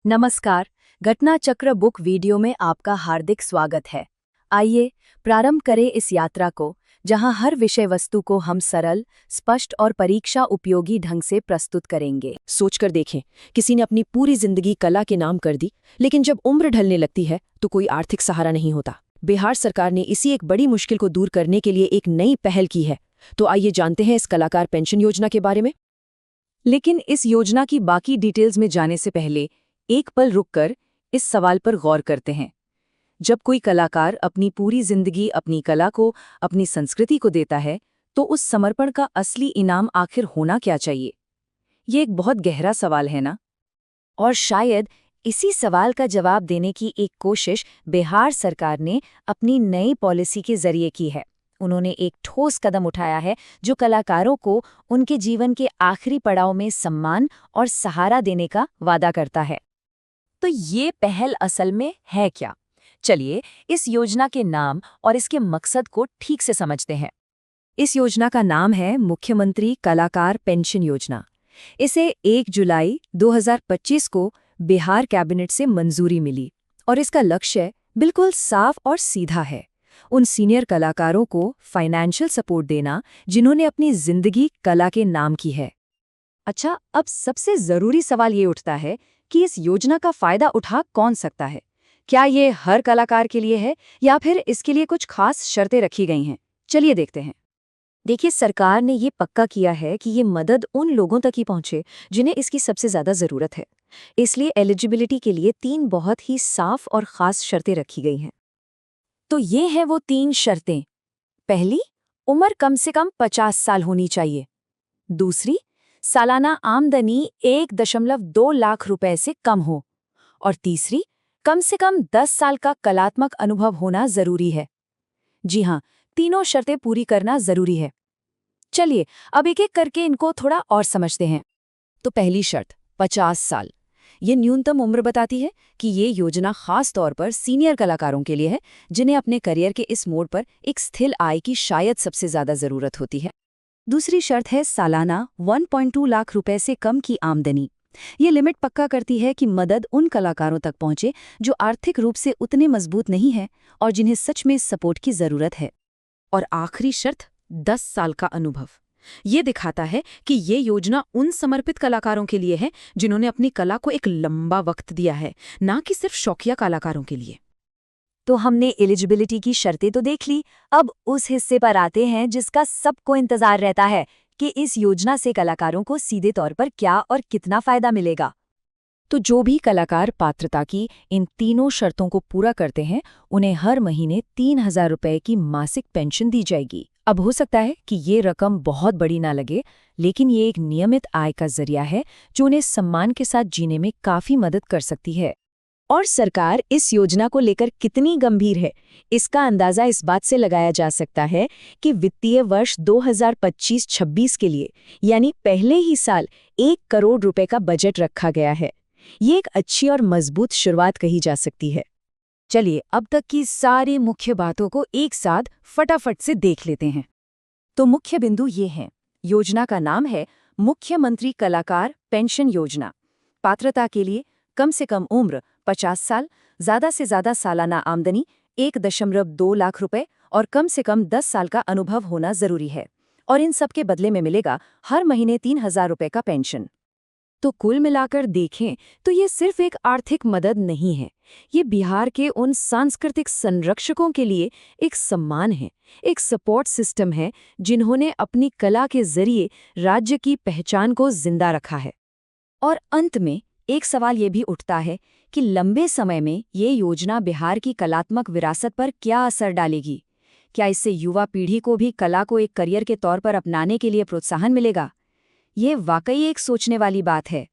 नमस्कार। घटना चक्र बुक वीडियो में आपका हार्दिक स्वागत है। आइए प्रारंभ करें इस यात्रा को, जहां हर विषय वस्तु को हम सरल, स्पष्ट और परीक्षा उपयोगी ढंग से प्रस्तुत करेंगे। सोचकर देखें, किसी ने अपनी पूरी जिंदगी कला के नाम कर दी, लेकिन जब उम्र ढलने लगती है तो कोई आर्थिक सहारा नहीं होता। बिहार सरकार ने इसी एक बड़ी मुश्किल को दूर करने के लिए एक नई पहल की है। तो आइए जानते हैं इस कलाकार पेंशन योजना के बारे में। लेकिन इस योजना की बाकी डिटेल्स में जाने से पहले एक पल रुककर इस सवाल पर गौर करते हैं। जब कोई कलाकार अपनी पूरी जिंदगी अपनी कला को, अपनी संस्कृति को देता है, तो उस समर्पण का असली इनाम आखिर होना क्या चाहिए? ये एक बहुत गहरा सवाल है ना? और शायद इसी सवाल का जवाब देने की एक कोशिश बिहार सरकार ने अपनी नई पॉलिसी के जरिए की है। उन्होंने एक ठोस कदम उठाया है जो कलाकारों को उनके जीवन के आखिरी पड़ाव में सम्मान और सहारा देने का वादा करता है। तो ये पहल असल में है क्या? चलिए इस योजना के नाम और इसके मकसद को ठीक से समझते हैं। इस योजना का नाम है मुख्यमंत्री कलाकार पेंशन योजना। इसे 1 जुलाई 2025 को बिहार कैबिनेट से मंजूरी मिली और इसका लक्ष्य बिल्कुल साफ और सीधा है। उन सीनियर कलाकारों को फाइनेंशियल सपोर्ट देना जिन्होंने अपनी जिंदगी कला के नाम की है। अच्छा, अब सबसे जरूरी सवाल ये उठता है कि इस योजना का फायदा उठा कौन सकता है? क्या ये हर कलाकार के लिए है या फिर इसके लिए कुछ खास शर्तें रखी गई हैं? चलिए देखते हैं। देखिए, सरकार ने ये पक्का किया है कि ये मदद उन लोगों तक ही पहुंचे जिन्हें इसकी सबसे ज्यादा जरूरत है। इसलिए एलिजिबिलिटी के लिए 3 बहुत ही साफ और खास शर्तें रखी गई हैं। तो ये हैं वो 3 शर्तें। पहली, उम्र कम से कम 50 साल होनी चाहिए। दूसरी, सालाना आमदनी 1.2 लाख रुपए से कम हो। और तीसरी, कम से कम 10 साल का कलात्मक अनुभव होना जरूरी है। जी हाँ, तीनों शर्तें पूरी करना जरूरी है। चलिए अब एक एक करके इनको थोड़ा और समझते हैं। तो पहली शर्त 50 साल। ये न्यूनतम उम्र बताती है कि ये योजना खास तौर पर सीनियर कलाकारों के लिए है, जिन्हें अपने करियर के इस मोड़ पर एक स्थिर आय की शायद सबसे ज्यादा जरूरत होती है। दूसरी शर्त है सालाना 1.2 लाख रुपए से कम की आमदनी। ये लिमिट पक्का करती है कि मदद उन कलाकारों तक पहुंचे जो आर्थिक रूप से उतने मजबूत नहीं हैं और जिन्हें सच में सपोर्ट की जरूरत है। और आखिरी शर्त 10 साल का अनुभव। ये दिखाता है कि ये योजना उन समर्पित कलाकारों के लिए है जिन्होंने अपनी कला को एक लंबा वक्त दिया है, ना कि सिर्फ शौकिया कलाकारों के लिए। तो हमने एलिजिबिलिटी की शर्तें तो देख ली। अब उस हिस्से पर आते हैं जिसका सबको इंतजार रहता है कि इस योजना से कलाकारों को सीधे तौर पर क्या और कितना फायदा मिलेगा। तो जो भी कलाकार पात्रता की इन तीनों शर्तों को पूरा करते हैं, उन्हें हर महीने 3,000 रुपए की मासिक पेंशन दी जाएगी। अब हो सकता है कि ये रकम बहुत बड़ी ना लगे, लेकिन ये एक नियमित आय का जरिया है जो उन्हें सम्मान के साथ जीने में काफी मदद कर सकती है। और सरकार इस योजना को लेकर कितनी गंभीर है, इसका अंदाजा इस बात से लगाया जा सकता है कि वित्तीय वर्ष 2025-26 के लिए, यानी पहले ही साल 1 करोड़ रुपए का बजट रखा गया है। ये एक अच्छी और मजबूत शुरुआत कही जा सकती है। चलिए अब तक की सारी मुख्य बातों को एक साथ फटाफट से देख लेते हैं। तो मुख्य बिंदु ये हैं। योजना का नाम है मुख्यमंत्री कलाकार पेंशन योजना। पात्रता के लिए कम से कम उम्र 50 साल, ज्यादा से ज्यादा सालाना आमदनी 1.2 लाख रुपए और कम से कम 10 साल का अनुभव होना जरूरी है। और इन सब के बदले में मिलेगा हर महीने 3,000 रुपए का पेंशन। तो कुल मिलाकर देखें तो ये सिर्फ एक आर्थिक मदद नहीं है, ये बिहार के उन सांस्कृतिक संरक्षकों के लिए एक सम्मान है, एक सपोर्ट सिस्टम है जिन्होंने अपनी कला के जरिए राज्य की पहचान को जिंदा रखा है। और अंत में एक सवाल ये भी उठता है कि लंबे समय में ये योजना बिहार की कलात्मक विरासत पर क्या असर डालेगी? क्या इससे युवा पीढ़ी को भी कला को एक करियर के तौर पर अपनाने के लिए प्रोत्साहन मिलेगा? ये वाकई एक सोचने वाली बात है।